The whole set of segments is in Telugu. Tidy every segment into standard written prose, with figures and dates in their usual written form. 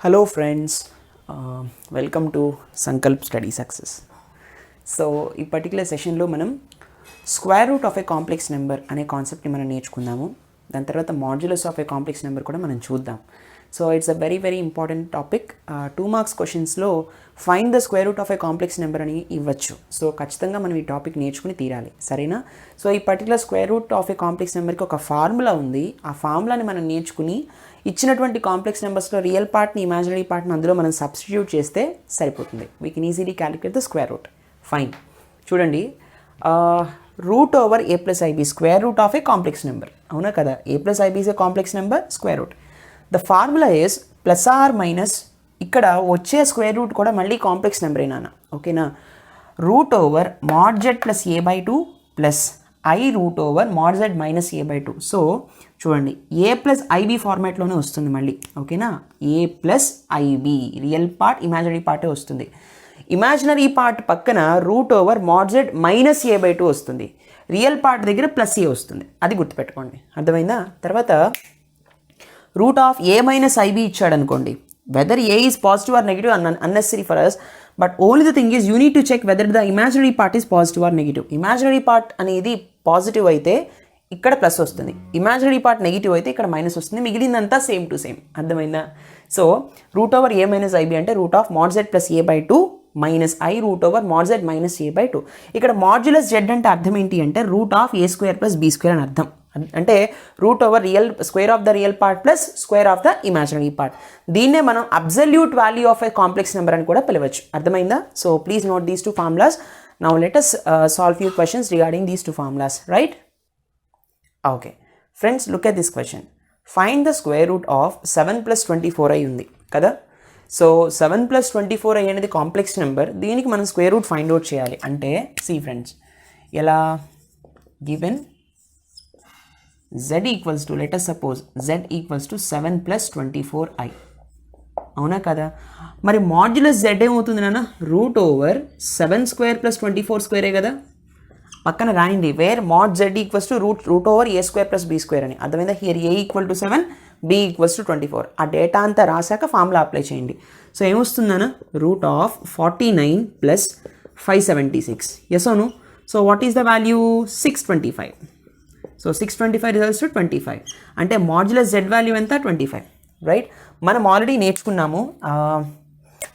Hello friends, welcome to Sankalp Study Success. So ఈ పర్టికులర్ సెషన్లో మనం square root of a complex number అనే కాన్సెప్ట్ని మనం నేర్చుకుందాము. దాని తర్వాత modulus of a complex number కూడా మనం చూద్దాం. So it's a very important topic. 2 marks క్వశ్చన్స్లో find the square root of a complex number అని ఇవ్వచ్చు. సో ఖచ్చితంగా మనం ఈ టాపిక్ నేర్చుకుని తీరాలి, సరేనా? సో ఈ particular square root of a complex నెంబర్కి ఒక ఫార్ములా ఉంది. ఆ ఫార్ములాని మనం నేర్చుకుని ఇచ్చినటువంటి కాంప్లెక్స్ నెంబర్స్లో రియల్ పార్ట్ని, ఇమాజినరీ పార్ట్ని అందులో మనం సబ్స్టిట్యూట్ చేస్తే సరిపోతుంది. We can easily calculate the square root. Fine, చూడండి, root over a plus i b square root of a complex number, అవునా కదా? A plus i b is a complex number, square root. The formula is plus or minus, ఇక్కడ వచ్చే స్క్వేర్ రూట్ కూడా మళ్ళీ కాంప్లెక్స్ నెంబరేనా, ఓకేనా? Root over mod Z plus a by 2 plus i root over mod Z minus a by 2. So చూడండి, ఏ ప్లస్ ఐబీ ఫార్మాట్లోనే వస్తుంది మళ్ళీ, ఓకేనా? A plus i b real part, imaginary పార్టే వస్తుంది. ఇమాజినరీ పార్ట్ పక్కన root over mod Z minus a by 2 వస్తుంది. రియల్ పార్ట్ దగ్గర ప్లస్ ఏ వస్తుంది, అది గుర్తుపెట్టుకోండి, అర్థమైందా? తర్వాత రూట్ ఆఫ్ ఏ మైనస్ ఐబీ ఇచ్చాడు అనుకోండి, weather a is positive or negative unnecessary for us, but only the thing is you need to check whether the imaginary part is positive or negative. Imaginary part అనేది పాజిటివ్ అయితే ఇక్కడ ప్లస్ వస్తుంది, ఇమాజినరీ పార్ట్ నెగిటివ్ అయితే ఇక్కడ మైనస్ వస్తుంది, మిగిలిందంతా సేమ్ టు సేమ్, అర్థమైందా? So root over a minus i b అంటే root of mod Z plus a by 2 minus i root over mod Z minus a by 2. ఇక్కడ మాడ్యులస్ జెడ్ అంటే అర్థం ఏంటి అంటే root of a square plus b square అని అర్థం. అంటే root over real square of the real part plus square of the imaginary part. దీన్నే మనం absolute value of a complex number అని కూడా పిలవచ్చు, అర్థమైందా? So please note these 2 formulas. Now let us solve few questions regarding these 2 formulas, right? Okay friends, look at this question. Find the square root of 7 plus 24i ఉంది కదా. సో 7 plus 24i అనేది కాంప్లెక్స్ నెంబర్, దీనికి మనం స్క్వేర్ రూట్ ఫైండ్ అవుట్ చేయాలి. అంటే సి ఫ్రెండ్స్, ఎలా given z equals to, let us suppose z equals to 7 plus 24i, అవునా కదా? మరి మాడ్యులస్ z ఏమవుతుంది నాన్న? రూట్ ఓవర్ 7 స్క్వేర్ ప్లస్ 24 స్క్వేరే కదా. పక్కన రాయండి, where mod z equals to root over a square plus b square అని, అర్థమైందా? Here a equal to 7, b equals to 24. ఆ డేటా అంతా రాశాక ఫార్ములా అప్లై చేయండి. సో ఏమొస్తుందన్న? రూట్ ఆఫ్ 49 ప్లస్ 576, ఎస్ అవును. So what is the value? 625. So 625 results to 25, అంటే మాడ్యులస్ జెడ్ వాల్యూ ఎంత? 25, రైట్? మనం ఆల్రెడీ నేర్చుకున్నాము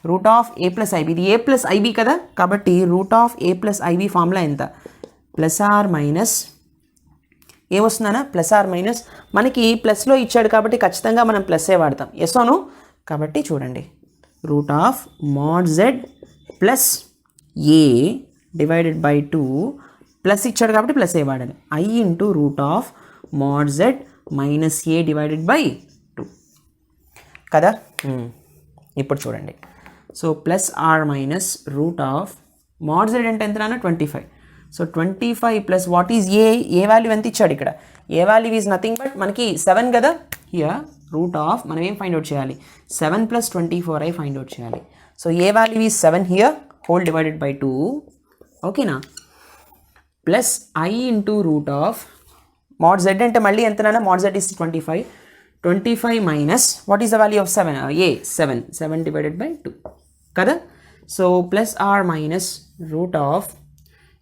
root of a plus i b, ఇది ఏ ప్లస్ ఐబీ కదా, కాబట్టి root of a plus i b formula ఎంత? ప్లస్ ఆర్ మైనస్ ఏమొస్తుందన్నా? ప్లస్ ఆర్ మైనస్, మనకి ప్లస్లో ఇచ్చాడు కాబట్టి ఖచ్చితంగా మనం ప్లస్ఏ వాడతాం, ఎస్ అవును. కాబట్టి చూడండి, root of mod Z plus a divided by 2, plus ఇచ్చాడు కాబట్టి ప్లస్ ఏ వాడాలి, i into root of mod Z minus a divided by 2 కదా. ఇప్పుడు చూడండి, so plus or minus root of mod Z అంటే ఎంత నాన్న? 25. So 25 plus what is a value ఎంత ఇచ్చాడు ఇక్కడ? A value is nothing but మనకి 7 కదా. హియర్ రూట్ ఆఫ్ మనం ఏం ఫైండ్ అవుట్ చేయాలి? 7 ప్లస్ 24i ఫైండ్ అవుట్ చేయాలి. So a value is 7 here, whole divided by 2, ఓకేనా? Plus i into root of mod Z అంటే మళ్ళీ ఎంత నాన్న? Mod z is 25 minus what is the value of 7? A 7 divided by 2 కదా. So plus or minus root of,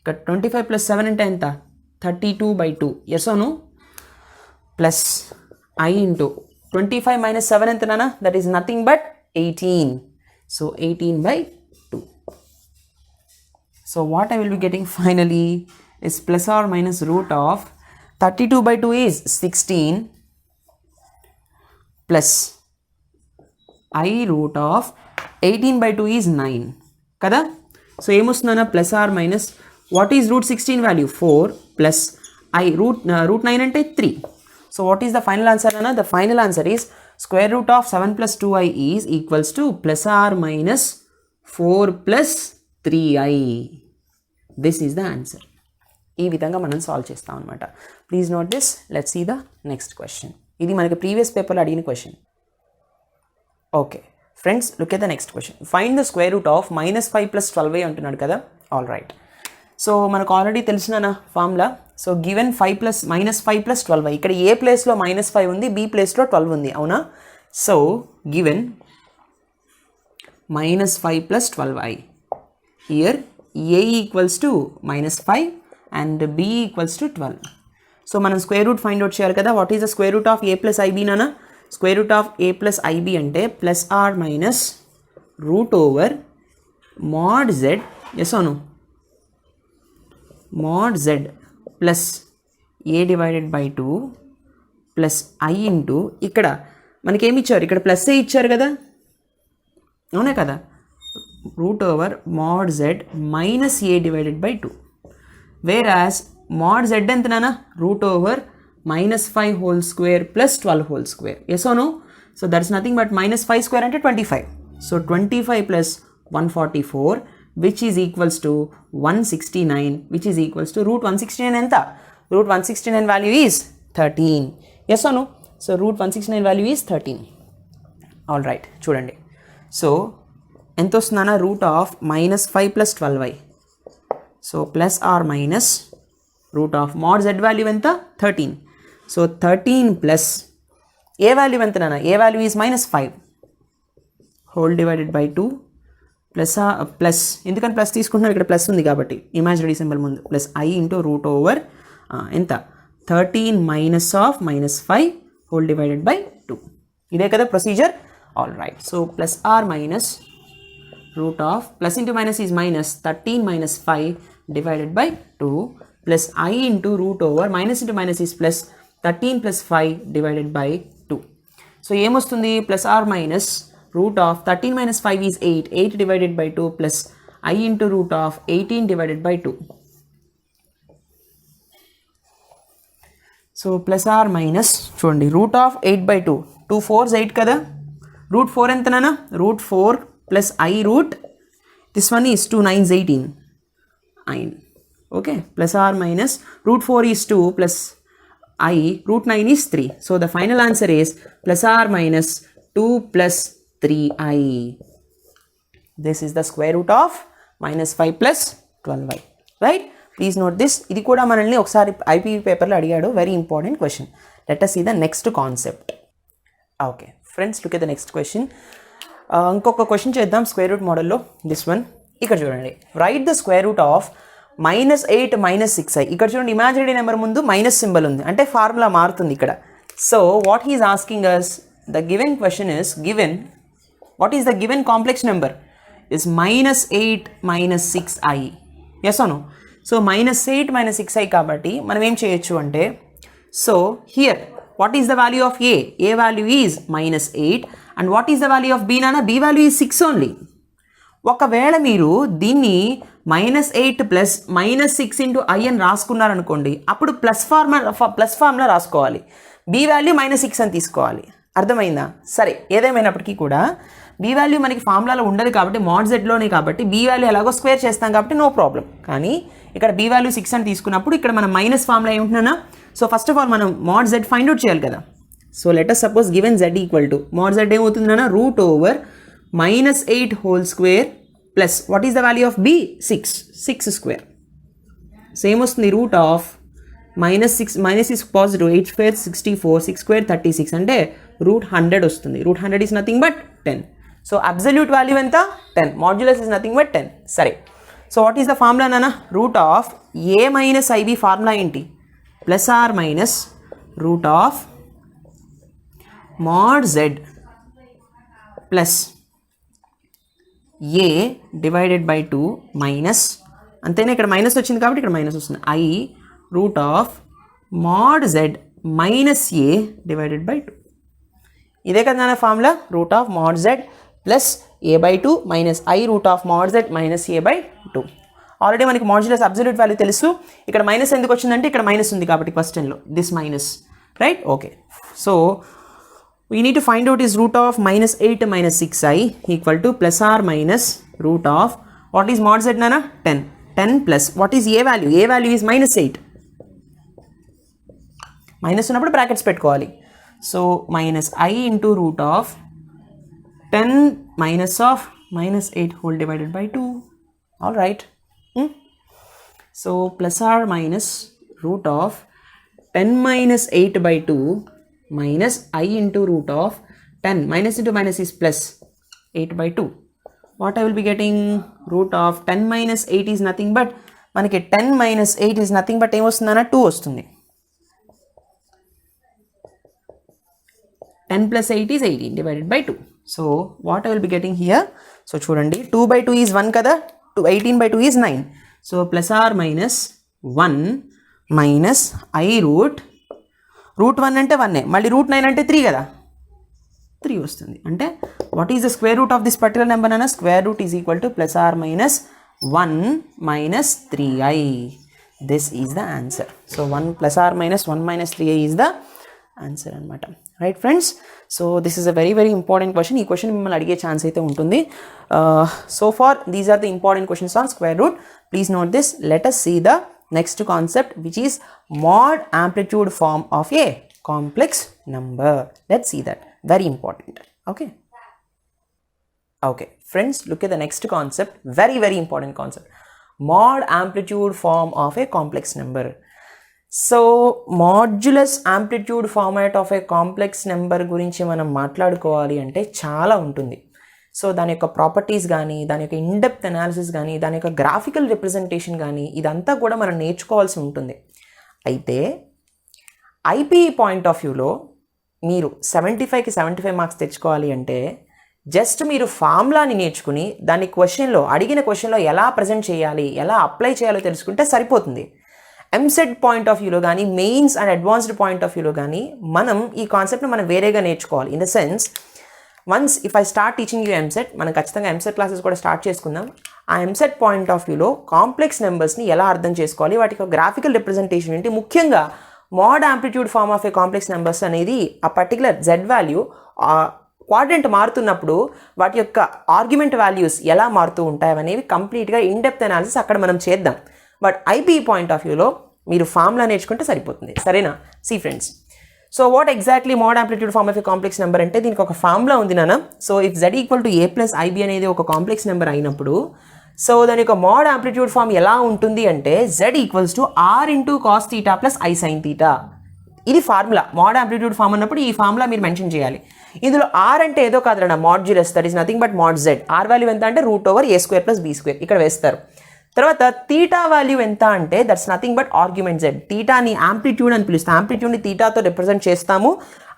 ఇక్కడ 25 ప్లస్ 7 అంటే ఎంత? 32 బై 2, ఎస్ అవును. ప్లస్ ఐ ఇంటూ 25 మైనస్ 7 ఎంత నాన్న? That is nothing but 18. So 18 by 2. So what I will be getting finally is plus or minus root of 32 by 2 is 16 plus I root of 18 by 2 is 9 kada. So ఏమొస్తుందన్న? Plus or minus what is root 16 value? 4 plus i root 9 అంటే 3. So what is the final answer అన్న? The final answer is square root of 7 plus 2i is equals to plus or minus 4 plus 3i. This is the answer. ఈ విధంగా మనం సాల్వ్ చేస్తాం అనమాట. Please note this. Let's see the next question. ఇది మనకి ప్రీవియస్ పేపర్లో అడిగిన question. Okay friends, look at the next question. Find the square root of -5 plus 12i అంటున్నాడు కదా. ఆల్ రైట్, సో మనకు ఆల్రెడీ తెలిసిన formula. So given -5 plus 12i, ఇక్కడ ఏ ప్లేస్లో -5 ఉంది, బి ప్లేస్లో 12 ఉంది, అవునా? So given minus 5 plus 12i. Here a equals to minus 5 and b equals to 12. So మనం స్క్వేర్ రూట్ ఫైండ్ అవుట్ చేయాలి కదా. What is the square root of a plus i b నానా? Square root of a plus i b అంటే plus or minus root over mod z, yes అవును, mod z plus a divided by 2 plus i into ఇక్కడ మనకేమి ఇచ్చారు, ఇక్కడ ప్లస్ ఏ ఇచ్చారు కదా, అవునా కదా, route over mod z minus a divided by 2. వేరాస్ mode z ఎంత నానా? Route over minus 5 whole square plus 12 whole square. Yes or no? So that's nothing but minus 5 square అంటే 25. So 25 plus 144 which is equals to 169 which is equals to root 169 ఎంత? Root 169 value is 13. Yes or no? So root 169 value is 13. Alright, చూడండి. So ఎంత వస్తుందన్నా? Root of minus 5 plus 12i. So plus or minus root of mod z value ఎంత? 13. సో 13 ప్లస్ ఏ వాల్యూ ఎంత నాన్న? A value is minus 5 whole divided by 2 plus plus, ఎందుకని ప్లస్ తీసుకుంటున్నాం, ఇక్కడ ప్లస్ ఉంది కాబట్టి ఇమాజినరీ సింబల్ ముందు, plus i into root over ఎంత? 13 minus of minus 5 whole divided by 2. ఇదే కదా procedure. All right. So plus or minus root of plus into minus is minus 13 minus 5 divided by 2 plus i into root over minus into minus is plus 13 plus 5 divided by 2. So ఏమొస్తుంది? Plus or minus root of 13 minus 5 is 8, 8 divided by 2 plus i into root of 18 divided by 2. So plus or minus చూడండి, రూట్ ఆఫ్ 8 బై 2, 2 4s 8 కదా, రూట్ 4 ఎంతనా? Root 4 plus i root this one is 2 9s 18 9. Okay, plus or minus root 4 is 2 plus I root 9 is 3. So the final answer is plus or minus 2 plus 3i. This is the square root of minus 5 plus 12i. Right? Please note this. ఇది కూడా మనల్ని ఒకసారి IPV పేపర్లో అడిగాడు. Very important question. Let us see the next concept. Okay, friends, look at the next question. ఇంకొక క్వశ్చన్ చేద్దాం స్క్వేర్ రూట్ మోడల్లో. దిస్ వన్ ఇక్కడ చూడండి. Write the square root of minus 8 minus 6i. ఇక్కడ చూడండి, ఇమాజినరీ నెంబర్ ముందు మైనస్ సింబల్ ఉంది, అంటే ఫార్ములా మారుతుంది ఇక్కడ. So what he is asking us, the given question is given, what is the given complex number is minus 8 minus 6i. Yes అను. సో మైనస్ 8 మైనస్ 6i కాబట్టి మనం ఏం చేయొచ్చు అంటే, so here what is the value of a? A value is minus 8 and what is the value of b నానా? B value is 6 only. ఒకవేళ మీరు దీన్ని minus 8 plus minus 6 into i అని రాసుకున్నారనుకోండి, అప్పుడు ప్లస్ ఫార్ములా రాసుకోవాలి, బీ వాల్యూ మైనస్ 6 అని తీసుకోవాలి. అర్థమైందా? సరే, ఏదేమైనప్పటికీ కూడా బీ వాల్యూ మనకి ఫార్ములాలో ఉండదు కాబట్టి మోడ్ జెడ్లోనే, కాబట్టి బీ వాల్యూ ఎలాగో స్క్వేర్ చేస్తాం కాబట్టి నో ప్రాబ్లం. కానీ ఇక్కడ బీ వాల్యూ 6 అని తీసుకున్నప్పుడు ఇక్కడ మనం మైనస్ ఫార్ములా ఏముంటున్నా? సో ఫస్ట్ ఆఫ్ ఆల్ మనం మోడ్ జెడ్ ఫైండ్ అవుట్ చేయాలి కదా. So let us suppose given z equal to mod z ఏమవుతుందన్నా? Root over minus 8 whole square plus what is the value of b? 6 square. Same was the root of minus 6 positive 8 square 64, 6 square 36 and root 100 వస్తుంది. Root 100 is nothing but 10. So absolute value ఎంత? 10. Modulus is nothing but 10. సరే. So what is the formula nana? Root of a minus ib formula ఏంటి? Plus or minus root of mod z plus a divided by 2 minus అంతేనే, ఇక్కడ మైనస్ వచ్చింది కాబట్టి ఇక్కడ మైనస్ వస్తుంది, i root of mod z minus a divided by 2. ఇదే కదా నా formula, root of mod z plus a by 2 minus i root of mod z minus a by 2. Already మనకి మాడ్యులస్ అబ్సల్యూట్ వాల్యూ తెలుసు. ఇక్కడ మైనస్ ఎందుకు వచ్చిందంటే ఇక్కడ మైనస్ ఉంది కాబట్టి క్వశ్చన్లో this minus, right? Okay, so we need to find out is root of minus 8 minus 6i equal to plus or minus root of what is mod z nana? 10 plus what is a value? A value is minus 8. Minus ఉన్నప్పుడు brackets పెట్టుకోవాలి. So minus I into root of 10 minus of minus 8 whole divided by 2. All right. So plus or minus root of 10 minus 8 by 2 minus I into root of 10 minus into minus is plus 8 by 2 what I will be getting root of 10 minus 8 is nothing but మనకి 10 minus 8 is nothing but ఏమొస్తుందన్న 2 వస్తుంది. 10 plus 8 is 18 divided by 2. So what I will be getting here, so చూడండి 2 by 2 is 1 కదా, 18 by 2 is 9. So plus or minus 1 minus I root 1 అంటే 1 మళ్ళీ root 9 అంటే 3 కదా, 3 వస్తుంది. అంటే what is the square root of this particular number అన్న, square root is equal to plus or minus 1 minus 3i. This is the answer. So 1 plus or minus 1 minus 3i is the answer అనమాట. Right friends, so this is a very very important question. ఈ క్వశ్చన్ మిమ్మల్ని అడిగే ఛాన్స్ అయితే ఉంటుంది. So for these are the important questions on square root. Please note this. Let us see the next concept, which is mod amplitude form of a complex number. Let's see that. Very important. Okay friends, look at the next concept. Very very important concept. Mod amplitude form of a complex number. So modulus amplitude format of a complex number గురించి మనం మాట్లాడుకోవాలి అంటే చాలా ఉంటుంది. సో దాని యొక్క ప్రాపర్టీస్ కానీ, దాని యొక్క ఇన్డెప్త్ అనాలిసిస్ కానీ, దాని యొక్క గ్రాఫికల్ రిప్రజెంటేషన్ కానీ, ఇదంతా కూడా మనం నేర్చుకోవాల్సి ఉంటుంది. అయితే ఐపీఈ పాయింట్ ఆఫ్ వ్యూలో మీరు 75కి 75 మార్క్స్ తెచ్చుకోవాలి అంటే జస్ట్ మీరు ఫార్ములాని నేర్చుకుని దాని క్వశ్చన్లో, అడిగిన క్వశ్చన్లో ఎలా ప్రజెంట్ చేయాలి, ఎలా అప్లై చేయాలో తెలుసుకుంటే సరిపోతుంది. ఎంసెట్ పాయింట్ ఆఫ్ వ్యూలో కానీ, mains and advanced point of వ్యూలో కానీ మనం ఈ కాన్సెప్ట్ని మనం వేరేగా నేర్చుకోవాలి. In the sense, once if I start teaching you EAMCET, మనం ఖచ్చితంగా ఎంసెట్ క్లాసెస్ కూడా స్టార్ట్ చేసుకుందాం. ఆ ఎంసెట్ పాయింట్ ఆఫ్ వ్యూలో కాంప్లెక్స్ నెంబర్స్ని ఎలా అర్థం చేసుకోవాలి, వాటికి గ్రాఫికల్ రిప్రజెంటేషన్ ఏంటి, ముఖ్యంగా mod amplitude form of a complex numbers అనేది ఆ పర్టికులర్ జెడ్ వాల్యూ క్వాడ్రంట్ మారుతున్నప్పుడు వాటి యొక్క ఆర్గ్యుమెంట్ వాల్యూస్ ఎలా మారుతూ ఉంటాయి అనేవి కంప్లీట్గా ఇన్డెప్త్ అనాలిసిస్ అక్కడ మనం చేద్దాం. బట్ ఐపీఈ పాయింట్ ఆఫ్ వ్యూలో మీరు ఫార్ములా నేర్చుకుంటే సరిపోతుంది. సరేనా? See friends, so what exactly mod amplitude form of a complex number అంటే దీనికి ఒక ఫార్ములా ఉంది నాన్న. So if z equal to a plus i b అనేది ఒక కాంప్లెక్స్ నెంబర్ అయినప్పుడు, సో దాని యొక్క మోడ్ యాంప్లిట్యూడ్ ఫార్మ్ ఎలా ఉంటుంది అంటే z equals to r into cos theta plus i sine theta. ఇది ఫార్ములా. మోడ్ యాంప్లిట్యూడ్ ఫార్మ్ అన్నప్పుడు ఈ ఫార్ములా మీరు మెన్షన్ చేయాలి. ఇందులో ఆర్ అంటే ఏదో కాదురా, modulus, that is nothing but mod z. R value ఎంత అంటే root over a square plus b square ఇక్కడ వేస్తారు. తర్వాత థీటా వాల్యూ ఎంత అంటే that's nothing but argument z. థీటాని యాంప్లిట్యూడ్ అని పిలుస్తాం, యాంప్లిట్యూడ్ని థీటాతో రిప్రజెంట్ చేస్తాము.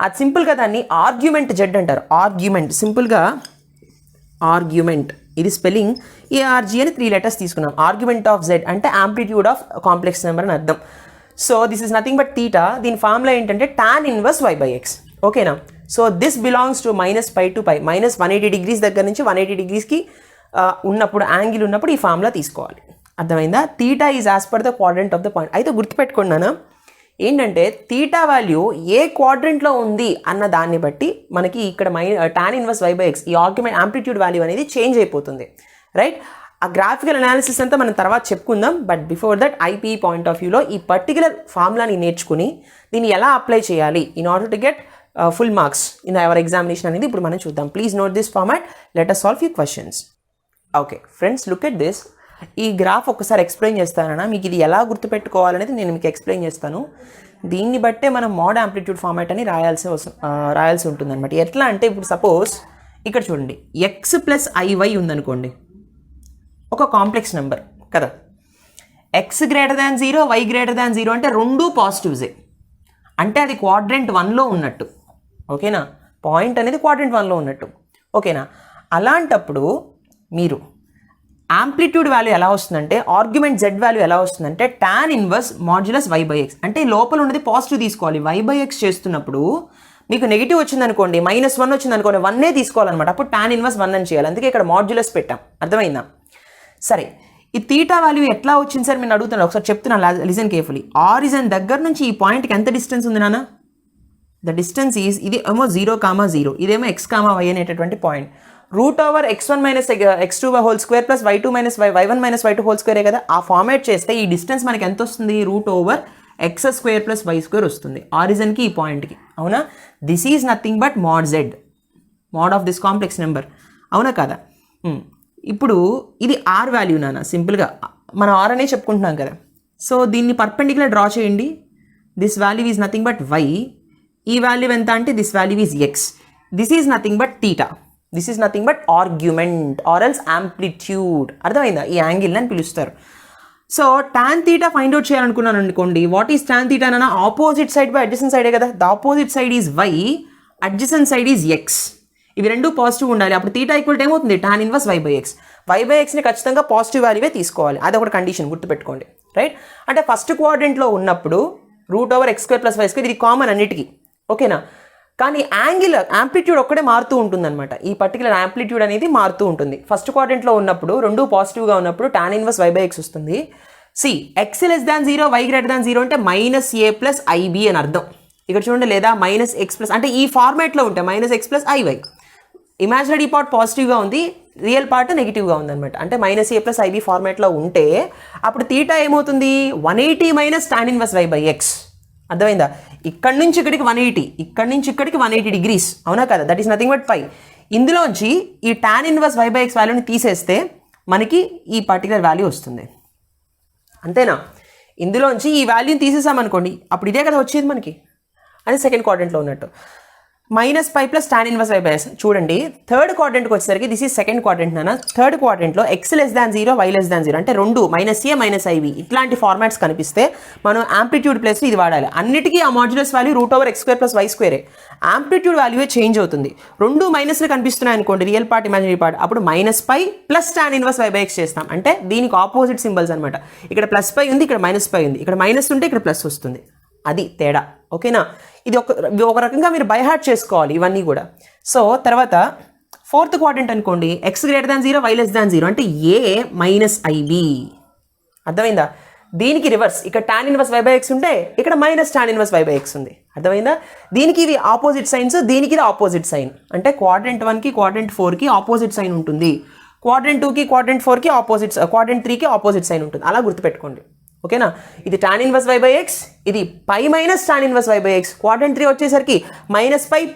అది సింపుల్గా దాన్ని ఆర్గ్యుమెంట్ జెడ్ అంటారు. ఆర్గ్యుమెంట్, సింపుల్గా ఆర్గ్యుమెంట్, ఇది స్పెల్లింగ్ ఏఆర్జీ అని 3 letters తీసుకున్నాం. ఆర్గ్యుమెంట్ ఆఫ్ జెడ్ అంటే యాంప్లిట్యూడ్ ఆఫ్ కాంప్లెక్స్ నెంబర్ అని అర్థం. So this is nothing but theta. దీని ఫార్ములా ఏంటంటే tan inverse y by x. ఓకేనా? So this belongs to -π to π, -180 degrees దగ్గర నుంచి 180 degreesకి ఉన్నప్పుడు, యాంగిల్ ఉన్నప్పుడు ఈ ఫార్ములా తీసుకోవాలి. అర్థమైందా? Theta is as per the quadrant of the point. అయితే గుర్తుపెట్టుకున్నానా ఏంటంటే థీటా వాల్యూ ఏ క్వాడ్రంట్లో ఉంది అన్న దాన్ని బట్టి మనకి ఇక్కడ tan inverse y by X, ఈ ఆర్గ్యుమెంట్ యాంప్లిట్యూడ్ వాల్యూ అనేది చేంజ్ అయిపోతుంది. రైట్? ఆ గ్రాఫికల్ అనాలిసిస్ అంతా మనం తర్వాత చెప్పుకుందాం. But before that IPE point of వ్యూలో ఈ పర్టికులర్ ఫార్ములాని నేర్చుకుని దీన్ని ఎలా అప్లై చేయాలి in order to get full marks in our examination అనేది ఇప్పుడు మనం చూద్దాం. Please note this format. Let us solve few questions. Okay friends, look at this. ఈ గ్రాఫ్ ఒకసారి ఎక్స్ప్లెయిన్ చేస్తానన్నా, మీకు ఇది ఎలా గుర్తుపెట్టుకోవాలనేది నేను మీకు ఎక్స్ప్లెయిన్ చేస్తాను. దీన్ని బట్టే మనం మోడ్ యాంప్లిట్యూడ్ ఫార్మాట్ అని రాయాల్సి ఉంటుంది అనమాట. ఎట్లా అంటే ఇప్పుడు సపోజ్ ఇక్కడ చూడండి, ఎక్స్ ప్లస్ ఐవై ఉందనుకోండి, ఒక కాంప్లెక్స్ నెంబర్ కదా. X greater than 0, y greater than 0 అంటే రెండూ పాజిటివ్సే, అంటే అది క్వాడ్రంట్ 1లో ఉన్నట్టు. ఓకేనా? పాయింట్ అనేది క్వాడ్రంట్ 1లో ఉన్నట్టు. ఓకేనా? అలాంటప్పుడు మీరు యాంప్లిట్యూడ్ వాల్యూ ఎలా వస్తుందంటే, ఆర్గ్యుమెంట్ జెడ్ వాల్యూ ఎలా వస్తుందంటే tan inverse modulus y by X. అంటే లోపల ఉన్నది పాజిటివ్ తీసుకోవాలి. y బై ఎక్స్ చేస్తున్నప్పుడు మీకు నెగిటివ్ వచ్చిందనుకోండి, -1 వచ్చిందనుకోండి, 1 తీసుకోవాలన్నమాట. అప్పుడు tan ఇన్వర్స్ 1 అని చేయాలి. అందుకే ఇక్కడ మాడ్యులస్ పెట్టాం. అర్థమైందా? సరే, ఈ థీటా వాల్యూ ఎట్లా వచ్చింది సార్ నేను అడుగుతున్నాను. ఒకసారి చెప్తున్నాను, లిజన్ కేర్ఫుల్లీ. ఆరిజన్ దగ్గర నుంచి ఈ పాయింట్కి ఎంత డిస్టెన్స్ ఉంది నాన్న? ద డిస్టెన్స్ ఈజ్, ఇది ఏమో 0, ఇదేమో x, y అనేటటువంటి point. Root over x1 minus x2 whole square plus y2 minus y1 minus y2 whole స్క్వేరే కదా. ఆ ఫార్మేట్ చేస్తే ఈ డిస్టెన్స్ మనకి ఎంత వస్తుంది? Root over x square plus y square వస్తుంది ఆరిజన్కి, ఈ పాయింట్కి. అవునా? This is nothing but mod z, mod of this complex number. అవునా కదా? ఇప్పుడు ఇది ఆర్ వాల్యూ నాన్న. సింపుల్గా మనం ఆర్ అనే చెప్పుకుంటున్నాం కదా. సో దీన్ని పర్పెండిక్యులర్ డ్రా చేయండి. This value is nothing but y. ఈ వాల్యూ ఎంత అంటే this value is x. This is nothing but theta. This is nothing but argument or else amplitude. అర్థమైందా? ఈ యాంగిల్ని అని పిలుస్తారు. So tan theta find out చేయాలనుకున్నాను అనుకోండి. వాట్ ఈస్ tan theta అన్న ఆపోజిట్ సైడ్ బై అడ్జసెంట్ సైడే కదా. The opposite side is y, adjacent side is x. ఇవి రెండు పాజిటివ్ ఉండాలి. అప్పుడు తీటా ఈక్వల్ ఏమవుతుంది? tan inverse y by x. y by ఎక్స్ని ఖచ్చితంగా పాజిటివ్ వాల్యూవే తీసుకోవాలి. అది ఒకటి కండిషన్ గుర్తుపెట్టుకోండి, రైట్? అంటే ఫస్ట్ క్వాడ్రంట్లో ఉన్నప్పుడు √x²+y² ఇది కామన్ అన్నిటికీ, ఓకేనా? కానీ యాంప్లిట్యూడ్ ఒక్కడే మారుతూ ఉంటుంది అనమాట. ఈ పర్టికులర్ యాంప్లిట్యూడ్ అనేది మారుతూ ఉంటుంది. ఫస్ట్ క్వాడ్రంట్లో ఉన్నప్పుడు రెండు పాజిటివ్గా ఉన్నప్పుడు tan inverse y by X వస్తుంది. x <0, y <0 అంటే -a+ib అని అర్థం. ఇక్కడ చూడండి, లేదా -x+ అంటే ఈ ఫార్మాట్లో ఉంటే -x+iy. ఇమాజినరీ పార్ట్ పాజిటివ్గా ఉంది, రియల్ పార్ట్ నెగిటివ్గా ఉందన్నమాట. అంటే -a+ib ఫార్మాట్లో ఉంటే అప్పుడు తీటా ఏమవుతుంది? 180 - tan inverse y by X. అర్థమైందా? ఇక్కడ నుంచి ఇక్కడికి 180, ఇక్కడ నుంచి ఇక్కడికి 180 degrees, అవునా కదా? That is nothing but 5. ఇందులోంచి ఈ tan inverse y by X వాల్యూని తీసేస్తే మనకి ఈ పర్టికులర్ వాల్యూ వస్తుంది. అంతేనా? ఇందులోంచి ఈ వాల్యూని తీసేసామనుకోండి, అప్పుడు ఇదే కదా వచ్చేది మనకి. అది సెకండ్ క్వాడ్రంట్లో ఉన్నట్టు. -π + tan inverse y by x. చూడండి, థర్డ్ క్వాడ్రంట్కి వచ్చేసరికి దిస్ ఈజ్ సెకండ్ క్వాడ్రంట్ నాన్న. థర్డ్ క్వాడ్రంట్లో x <0, y <0 అంటే రెండు -a - ఇట్లాంటి ఫార్మాట్స్ కనిపిస్తే మనం యాంప్లిట్యూడ్ ప్లేస్లో ఇది వాడాలి. అన్నిటికీ ఆ మాడ్యులస్ వాల్యూ √x²+y². యాంప్లిట్యూడ్ వాల్యూవే చేంజ్ అవుతుంది. రెండు మైనస్లు కనిపిస్తున్నాయి అనుకోండి, రియల్ పార్ట్ ఇమాజినరీ పార్ట్, అప్పుడు -π + tan inverse y by X చేస్తాం. అంటే దీనికి ఆపోజిట్ సింబల్స్ అనమాట. ఇక్కడ +π ఉంది, ఇక్కడ -π ఉంది. ఇక్కడ మైనస్ ఉంటే ఇక్కడ ప్లస్ వస్తుంది. అది తేడా, ఓకేనా? ఇది ఒక రకంగా మీరు బై హార్ట్ చేసుకోవాలి ఇవన్నీ కూడా. సో తర్వాత ఫోర్త్ క్వాడ్రంట్ అనుకోండి, x <0, y <0 అంటే a - ib. అర్థమైందా? దీనికి రివర్స్, ఇక్కడ tan inverse y by X ఉంటే ఇక్కడ -tan inverse y by X ఉంది. అర్థమైందా? దీనికి ఇవి ఆపోజిట్ సైన్స్, దీనికి ఇది ఆపోజిట్ సైన్. అంటే క్వాడ్రంట్ 1కి క్వాడ్రంట్ 4కి ఆపోజిట్ సైన్ ఉంటుంది. క్వాడ్రంట్ 2కి క్వాడ్రంట్ 4కి ఆపోజిట్, క్వాడ్రంట్ 3కి ఆపోజిట్ సైన్ ఉంటుంది. అలా గుర్తుపెట్టుకోండి, ఓకేనా? ఇది tan inverse y by X, ఇది π - tan inverse y by X. Quadrant 3 వచ్చేసరికి -π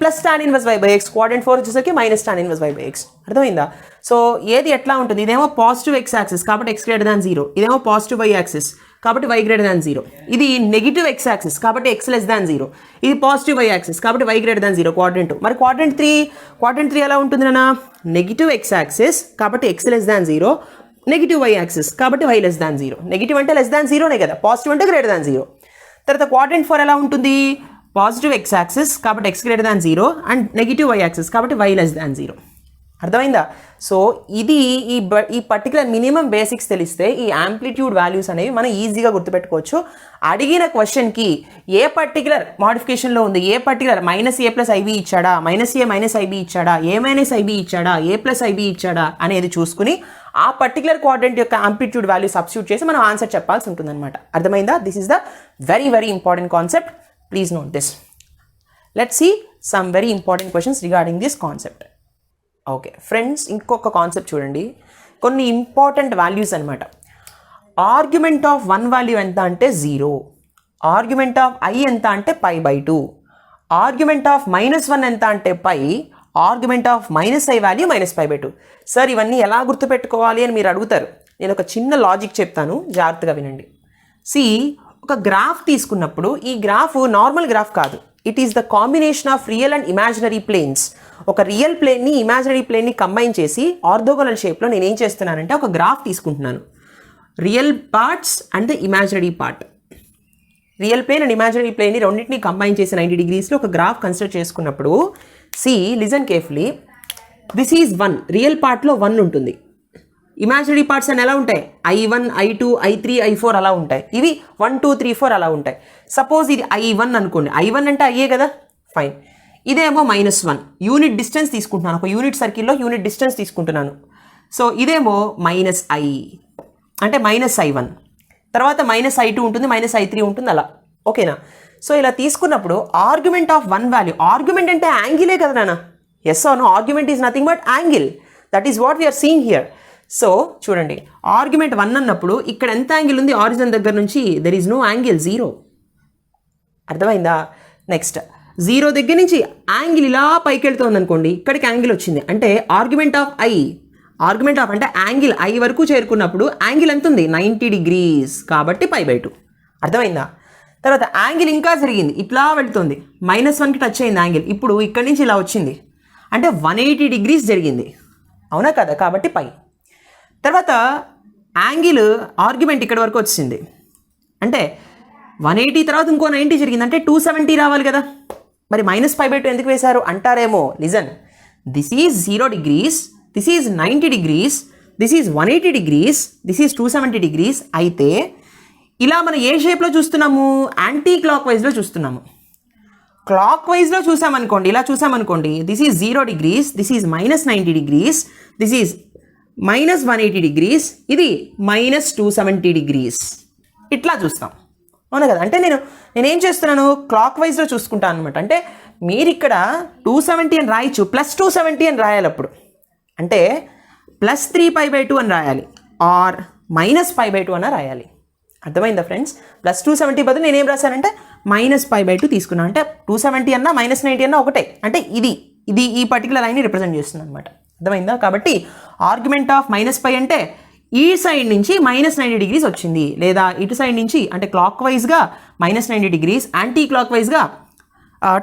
+ tan inverse y by X. Quadrant 4 వచ్చేసరికి -tan inverse y by X. అర్థమైందా? సో ఏది ఎట్లా ఉంటుంది? ఇదేమో పాజిటివ్ x యాక్సిస్ కాబట్టి x <0, ఇదేమో పాజిటివ్ y యాక్సిస్ కాబట్టి y <0. ఇది నెగిటివ్ x యాక్సిస్ కాబట్టి x <0. ఇది పాజిటివ్ y యాక్సిస్ కాబట్టి y <0 క్వాడ్రంట్ 2. మరి క్వాడ్రంట్ 3 ఎలా ఉంటుంది నాన్న? నెగిటివ్ x యాక్సిస్ కాబట్టి x <0, నెగిటివ్ y యాక్సిస్ కాబట్టి y <0. నెగిటివ్ అంటే <0నే కదా, పాజిటివ్ అంటే <0. తర్వాత క్వాడ్రంట్ 4 ఎలా ఉంటుంది? పాజిటివ్ x యాక్సిస్ కాబట్టి x <0 and negative y axis కాబట్టి y <0. అర్థమైందా? సో ఇది ఈ పర్టికులర్ మినిమం బేసిక్స్ తెలిస్తే ఈ యాంప్లిట్యూడ్ వాల్యూస్ అనేవి మనం ఈజీగా గుర్తుపెట్టుకోవచ్చు. అడిగిన క్వశ్చన్కి ఏ పర్టికులర్ మాడిఫికేషన్లో ఉంది, ఏ పర్టికులర్ -a+ib ఇచ్చాడా, -a - ib ఇచ్చాడా, a - ib ఇచ్చాడా, a+ib ఇచ్చాడా అనేది చూసుకుని ఆ పర్టికులర్ క్వాడ్రంట్ యొక్క యాంప్లిట్యూడ్ వాల్యూ సబ్స్టిట్యూట్ చేసి మనం ఆన్సర్ చెప్పాల్సి ఉంటుందన్నమాట. అర్థమైందా? This is the very very important concept. Please note this. Let's see some very important questions regarding this concept. Okay friends, ఇంకొక కాన్సెప్ట్ చూడండి. కొన్ని ఇంపార్టెంట్ వాల్యూస్ అనమాట. ఆర్గ్యుమెంట్ ఆఫ్ 1 వాల్యూ ఎంత అంటే 0. ఆర్గ్యుమెంట్ ఆఫ్ i ఎంత అంటే π/2. ఆర్గ్యుమెంట్ ఆఫ్ -1 ఎంత అంటే π. Argument of -i value -π/2. Sir ఇవన్నీ ఎలా గుర్తుపెట్టుకోవాలి అని మీరు అడుగుతారు. నేను ఒక చిన్న లాజిక్ చెప్తాను, జాగ్రత్తగా వినండి. ఒక గ్రాఫ్ తీసుకున్నప్పుడు ఈ గ్రాఫ్ నార్మల్ గ్రాఫ్ కాదు. It is the combination of real and imaginary planes. ఒక రియల్ ప్లేన్ని ఇమాజినరీ ప్లేన్ని కంబైన్ చేసి ఆర్థోగోనల్ షేప్లో నేను ఏం చేస్తున్నానంటే ఒక గ్రాఫ్ తీసుకుంటున్నాను. Real parts and the imaginary part, real plane and imaginary ప్లేన్ని రెండింటిని కంబైన్ చేసి 90 degreesలో ఒక గ్రాఫ్ కన్సిడర్ చేసుకున్నప్పుడు listen carefully, this is 1. Real పార్ట్లో 1 ఉంటుంది. ఇమాజినరీ పార్ట్స్ అని ఎలా ఉంటాయి? i1, i2, i3, i4 అలా ఉంటాయి. ఇవి 1, 2, 3, 4 అలా ఉంటాయి. సపోజ్ ఇది i1 అనుకోండి. i1 అంటే అయ్యే కదా, ఫైన్. ఇదేమో -1, యూనిట్ డిస్టెన్స్ తీసుకుంటున్నాను. ఒక యూనిట్ సర్కిల్లో యూనిట్ డిస్టెన్స్ తీసుకుంటున్నాను. సో ఇదేమో -i అంటే -i1. తర్వాత -i2 ఉంటుంది, -i3 ఉంటుంది, అలా ఓకేనా? సో ఇలా తీసుకున్నప్పుడు ఆర్గ్యుమెంట్ ఆఫ్ 1 వాల్యూ, ఆర్గ్యుమెంట్ అంటే యాంగిలే కదా నాన్న. Yes or no? Argument is nothing but angle. That is what we are seeing here. So చూడండి, ఆర్గ్యుమెంట్ 1 అన్నప్పుడు ఇక్కడ ఎంత యాంగిల్ ఉంది? ఆరిజిన్ దగ్గర నుంచి దెర్ ఈజ్ నో యాంగిల్, 0. అర్థమైందా? నెక్స్ట్ 0 దగ్గర నుంచి యాంగిల్ ఇలా పైకి వెళ్తుంది అనుకోండి, ఇక్కడికి యాంగిల్ వచ్చింది అంటే argument of i, argument of అంటే యాంగిల్ i వరకు చేరుకున్నప్పుడు యాంగిల్ ఎంత ఉంది? 90 degrees కాబట్టి π/2. అర్థమైందా? తర్వాత యాంగిల్ ఇంకా జరిగింది, ఇట్లా వెళ్తుంది, -1కి టచ్ అయింది యాంగిల్. ఇప్పుడు ఇక్కడి నుంచి ఇలా వచ్చింది అంటే 180 డిగ్రీస్ జరిగింది, అవునా కదా, కాబట్టి పై. తర్వాత యాంగిల్ ఆర్గ్యుమెంట్ ఇక్కడ వరకు వచ్చింది, అంటే 180 తర్వాత ఇంకో 90 జరిగింది, అంటే 270 రావాలి కదా. మరి -π/2 ఎందుకు వేశారు అంటారేమో. Listen, this is 0 degrees, this is 90 degrees, this is 180 degrees, this is 270 degrees. అయితే ఇలా మనం ఏ షేప్లో చూస్తున్నాము, యాంటీ క్లాక్ వైజ్లో చూస్తున్నాము. క్లాక్ వైజ్లో చూసామనుకోండి, ఇలా చూసామనుకోండి, this is 0 degrees, this is -90 degrees, this is -180 degrees, ఇది -270 డిగ్రీస్, ఇట్లా చూస్తాం, అవునా కదా. అంటే నేనేం చేస్తున్నాను, క్లాక్ వైజ్లో చూసుకుంటాను అనమాట. అంటే మీరు ఇక్కడ 270 అని రాయొచ్చు, +270 అని రాయాలి అప్పుడు. అంటే +3π/2 అని రాయాలి, ఆర్ -π/2 అని రాయాలి. అర్థమైందా ఫ్రెండ్స్? +270 బదులు నేనేం రాశానంటే -π/2 తీసుకున్నాను. అంటే 270 అన్నా -90 అన్నా ఒకటే, అంటే ఇది ఈ పర్టికులర్ లైన్ని రిప్రజెంట్ చేస్తుంది అనమాట. అర్థమైందా? కాబట్టి ఆర్గ్యుమెంట్ ఆఫ్ -π అంటే ఈ సైడ్ నుంచి -90 డిగ్రీస్ వచ్చింది, లేదా ఇటు సైడ్ నుంచి అంటే క్లాక్ వైజ్గా -90 డిగ్రీస్, యాంటీ క్లాక్ వైజ్గా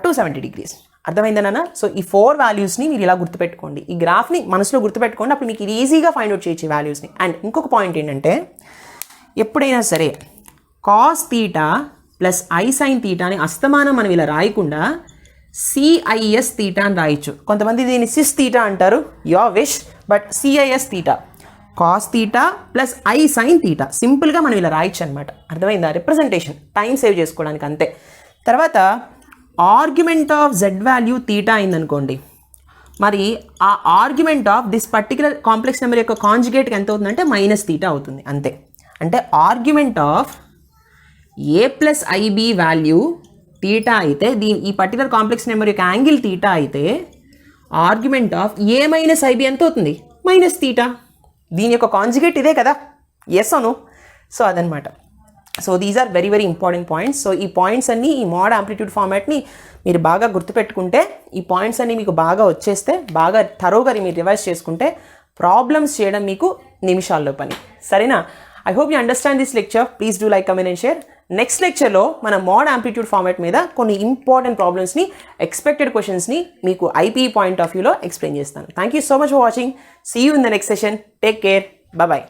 270 డిగ్రీస్. అర్థమైందా నాన్న? సో ఈ 4 వాల్యూస్ని మీరు ఇలా గుర్తుపెట్టుకోండి, ఈ గ్రాఫ్ని మనసులో గుర్తుపెట్టుకోండి, అప్పుడు మీకు ఈజీగా ఫైండ్ అవుట్ చేయొచ్చు ఈ వాల్యూస్ని. అండ్ ఇంకొక పాయింట్ ఏంటంటే, ఎప్పుడైనా సరే cos θ ప్లస్ I sin θ అని అస్తమానం మనం ఇలా రాయకుండా CIS θ అని రాయొచ్చు. కొంతమంది దీన్ని సిస్ θ అంటారు, your wish, but CIS θ, cos θ plus I sin θ, సింపుల్గా మనం ఇలా రాయొచ్చు అనమాట. అర్థమైందా? రిప్రజెంటేషన్, టైం సేవ్ చేసుకోవడానికి అంతే. తర్వాత ఆర్గ్యుమెంట్ ఆఫ్ Z వాల్యూ θ అయిందనుకోండి, మరి ఆ argument of this particular complex number యొక్క కాంజుగేట్కి ఎంత అవుతుందంటే -θ అవుతుంది, అంతే. అంటే argument of A plus IB value θ అయితే, ఈ పర్టికులర్ కాంప్లెక్స్ నెంబర్ యొక్క యాంగిల్ θ అయితే, argument of A minus IB ఎంత అవుతుంది, -θ. దీని యొక్క కాంజుగేట్ ఇదే కదా, ఎస్ అను. సో అదనమాట. So these are very very important points. So ఈ పాయింట్స్ అన్నీ, ఈ మోడ్ ఆంప్లిట్యూడ్ ఫార్మాట్ని మీరు బాగా గుర్తుపెట్టుకుంటే, ఈ పాయింట్స్ అన్నీ మీకు బాగా వచ్చేస్తే, బాగా థరోగా మీరు రివైజ్ చేసుకుంటే, ప్రాబ్లమ్స్ చేయడం మీకు నిమిషాల్లో పని. సరేనా? I hope you understand this lecture. Please do like, comment and share. Next లెక్చర్లో మన మోడ్ ఆంప్లిట్యూడ్ ఫార్మాట్ మీద కొన్ని ఇంపార్టెంట్ ప్రాబ్లమ్స్ని, ఎక్స్పెక్టెడ్ క్వశ్చన్స్ని మీకు ఐపీ పాయింట్ ఆఫ్ వ్యూలో ఎక్స్ప్లెయిన్ చేస్తాను. Thank you so much for watching. See you in the next session. Take care. Bye.